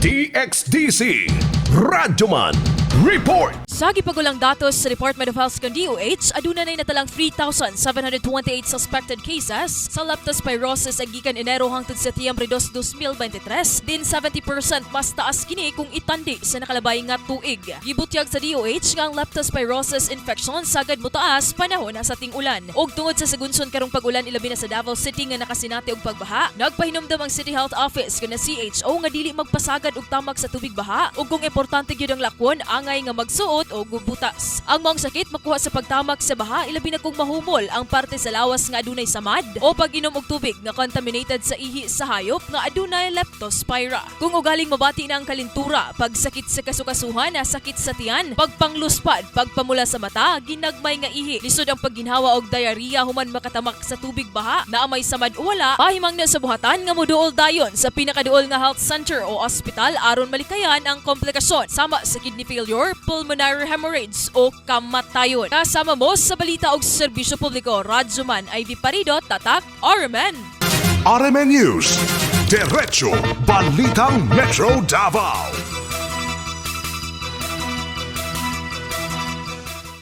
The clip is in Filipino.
DXDC Radyoman Report. Sa gipagulang datos sa Department of Health kan DOH, aduna na natalang 3,728 suspected cases sa leptospirosis ang gikan Enero hangtod Setyembre 2, 2023. Din 70% mas taas kini kung itandi sa nakalabay nga tuig. Gibutyag sa DOH nga ang leptospirosis infection sagad motaas panahon sa ting-ulan. Og tungod sa sagunson karong pag-ulan ilabi na sa Davao City nga nakasinati og pagbaha, nagpahinumdam ang City Health Office kana CHO nga dili magpasagad og tamag sa tubig baha ug kung importante gyud ang lakwon angay nga magsuot o gubutas. Ang mga sakit makuha sa pagtamak sa baha ilabi na kung mahumol ang parte sa lawas nga adunay samad o pag-inom og tubig nga contaminated sa ihi sa hayop nga adunay leptospira. Kung ugaling mabati na ang kalintura, pagsakit sa kasukasuhan, sakit sa tiyan, pagpangluspad, pagpamula sa mata, ginagmay nga ihi, lisod ang pagginhawa og diarrhea human makatamak sa tubig baha na amay samad o wala, pahimang na sa buhatan nga moduol dayon sa pinakaduol nga health center o ospital aron malikayan ang komplikasyon sama sa kidney failure, pulmonary hemorrhage o kamatayon. Kasama mo sa balita og serbisyo publiko, Radyoman Ivy Parido, Tatak, RMN. RMN News, Diretso Balitang Metro Davao.